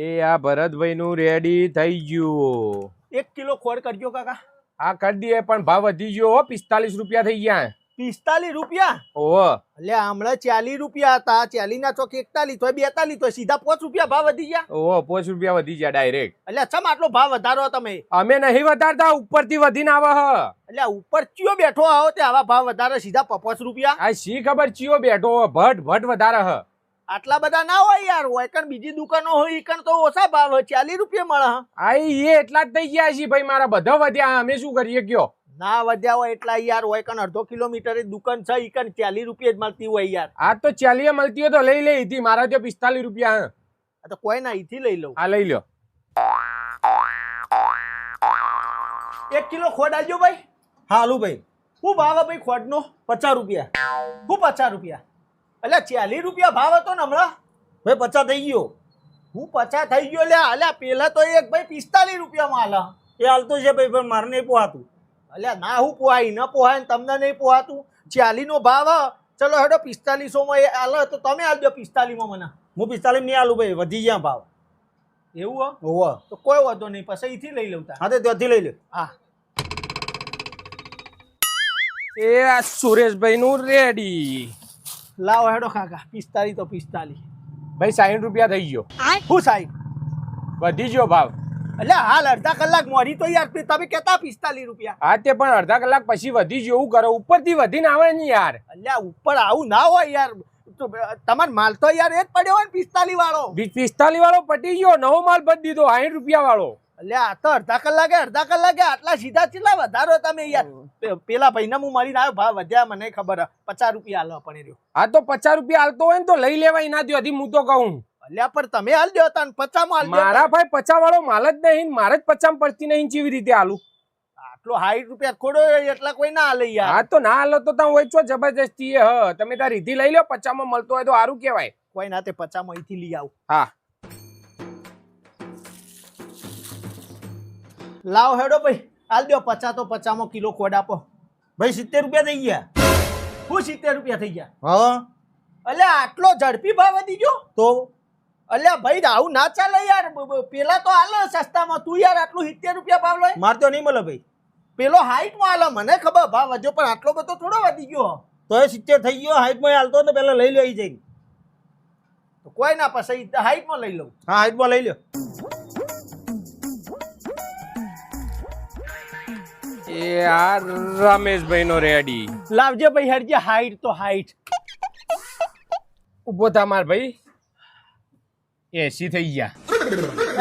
એ આ ભરતભાઈ નું રેડી થઈ ગયું. 1 કિલો ખોડ કરજો કાકા. આ કરી દઈએ પણ ભાવ વધી ગયો હો, 45 રૂપિયા થઈ ગયા. 45 રૂપિયા? ઓહો એટલે હમણાં 40 રૂપિયા હતા, 40 ના ચોક 41 તો 42 તો સીધા 5 રૂપિયા ભાવ વધી ગયા. ઓહો 5 રૂપિયા વધી ગયા ડાયરેક્ટ. એટલે ચમ આટલો ભાવ વધારો તમે? અમે નહીં વધારતા, ઉપરથી વધીને આવે હ. એટલે ઉપર ચિયો બેઠો આવો તે આવા ભાવ વધારે સીધા 5 રૂપિયા? આ શી ખબર ચિયો બેઠો ભટ વધારે હ. આટલા બધા ના હોય યાર, હોય કણ બીજી દુકાનો હોય કણ તો ઓછા ભાવ 40 રૂપિયા મળે. આ એ એટલા જ થઈ ગયા છે ભાઈ, મારા બધા વધ્યા, અમે શું કરીએ કયો? ના વધ્યા હોય એટલા યાર, હોય કણ અડધો કિલોમીટર દુકાન છે, ઈ કણ 40 રૂપિયા જ મળતી હોય યાર. આ તો 40 મળતી હોય તો લઈ લે હતી, મારા ત્યાં 45 રૂપિયા. આ તો કોઈ ના અહીંથી લઈ લઉં. આ લઈ લો. 1 કિલો ખોડ આલજો ભાઈ. હાલું ભાઈ. શું ભાવ ભાઈ ખોડનો? 50 રૂપિયા. શું 50 રૂપિયા? એટલે 40 રૂપિયા ભાવ હતો ને હમણાં? ભાઈ 50 થઈ ગયો. હું 50 થઈ ગયો લે. અલ્યા પેલા તો એક ભાઈ 45 રૂપિયામાં આલે. એ હાલતો છે ભાઈ, પણ મારે નહીં પોહાતું. અલ્યા ના હું પોહાય ન પોહાય ને તમને નહીં પોહાતું. 40 નો ભાવ ચલો હેડો 4500 માં આલે તો તમે આલજો 45 માં મને. હું 45 નહીં આલું ભાઈ, વધી ગયા ભાવ. એવું હોવ તો કોઈ વાંધો નહીં, પછી અહીંથી લઈ લઉં તા. હા તો ત્યાંથી લઈ લે. હા એ આ સુરેશભાઈ નું રેડી. લાવો હેડો કાકા. 45 તો 45. ભાઈ 60 રૂપિયા થઈ ગયો. હું સાહેબ વધી ગયો ભાવ. એટલે હાલ અડધા કલાક મોરી તો યાર તમે કેતા 45 રૂપિયા. હા તે પણ અડધા કલાક પછી વધી ગયો, એવું કરો ઉપરથી વધીને આવે ને યાર. અલ્યા ઉપર આવું ના હોય યાર, તમાર માલ તો યાર એ જ પડ્યો હોય ને 45 વાળો. 45 વાળો પટી ગયો, નવો માલ બદલી દીધો 60 રૂપિયા વાળો. અલ્યા આ તો અડધા કલાકે આટલા સીધા ચેટલા વધારો તમે યાર. પેલા ભાઈને હું મળીને આવ્યો, ભાવ વધ્યા મને ખબર. 50 રૂપિયા હાલો પણ રહ્યો. હા તો 50 રૂપિયા હાલતો હોય ને તો લઈ લેવાય ના દો, હું તો કહું. અલ્યા પણ તમે હાલ દો તા 50 માં હાલ. મારા ભાઈ 50 વાળો માલ જ નહીં, મારે જ 50 પડતી નહીં, કેવી રીતે હાલું? આટલો 60 રૂપિયા ખોડો એટલા કોઈ ના હાલે યાર. હા તો ના હાલો તો તમે હોય છો જબરજસ્તી હ, તમે તાર રીધી લઈ લો, 50 માં મળતો હોય તો સારું કહેવાય. કોઈ ના તે 50 માં અહીંથી લઈ આવું. હા લાવ હેડો ભાઈ હાલ દો 50 તો 50 માં કિલો ખોડ આપો. ભાઈ 70 રૂપિયા થઈ ગયા. હું 70 રૂપિયા થઈ ગયા? હા અલ્યા આટલો ઝડપી ભાવ વધી ગયો તો? અલ્યા ભાઈ આવું ના ચાલે યાર. પેલા તો હાલે સસ્તામાં, તું યાર આટલું 70 રૂપિયા ભાવ લે. મારે તો નહીં મળે ભાઈ. પેલો 60 માં હાલે, મને ખબર ભાવ વધ્યો પણ આટલો બધો થોડો વધી ગયો. તો એ 70 થઈ ગયો, 60 માં હાલતો ને પેલા લઈ લો આવી જઈને. તો કોઈ ના પછી 60 માં લઈ લઉં. હા 60 માં લઈ લો. એ આ રમેશભાઈ નો રેડી. લાવજે ભાઈ હેડજે 60 તો 60. ઉભો થા માર ભાઈ, 80 થઈ ગયા.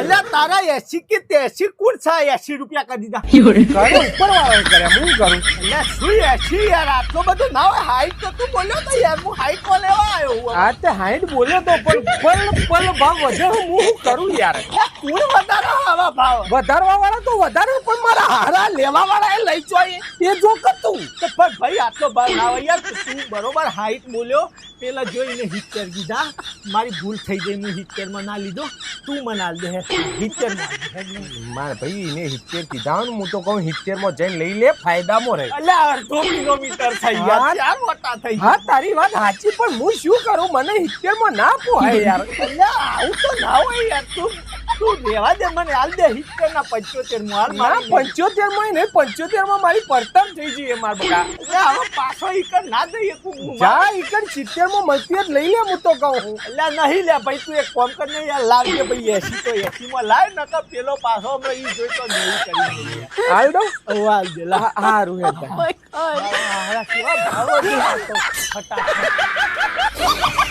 અલ્યા તારા 80 કે 83 કુલ છે? 80 રૂપિયા કરી દીધા. કરે ઉપર વાળો કરે, હું કરું? અલ્યા શું 80 યાર, આટલો બધો ના હોય. 60 તો તું બોલ્યો તો યાર, હું 60 માં લેવા આવ્યો. હા તે 60 બોલ્યો તો પણ ભાવ વધે, હું શું કરું યાર? કુલ વધારો આવા ભાવ. વધારવા વાળા તો વધારે, પણ મારા હારા લેવા વાળા એ લઈ જોઈએ એ જો કરતું. તો પણ ભાઈ આટલો ભાવ ના હોય યાર. તું બરોબર 60 બોલ્યો, પેલા જોઈને 70 કીધા. મારી ભૂલ થઈ ગઈ, હું 70 માં ના લીધો. તું મને આલ દે 70 માં. મારે ભાઈ એને 70 કીધા ને, હું તો કહું 70 માં જઈને લઈ લે, ફાયદામાં રહે. અલ્યા અડધો કિલોમીટર થઈ ગયા, ચાર મોટા થઈ ગયા. હા તારી વાત સાચી, પણ હું શું કરું, મને 70 માં ના પોહાય યાર. અલ્યા આવું તો ના હોય યાર. તું રેવા દે, મને હાલ દે 70 ના 75 માં હાલ. ના 75 માં નહીં, 75 માં મારી પડતર થઈ જઈએ માર બકા. અલ્યા હવે પાછો ઈકર ના જઈએ તું. જા ઈકર 70 માં મળતી જ લઈ લે, હું તો કહું. અલ્યા નહીં લે ભાઈ, તું એક કામ કર ને યાર, લાવજે ભાઈ 80 તો 80 માં લાવ, નકર પેલો પાછો હમણાં ઈ જોઈ તો નહીં કરી. હાલ દો. હાલ દે લા. હારું હેડ. કેવા ભાવો છે ફટાફટ.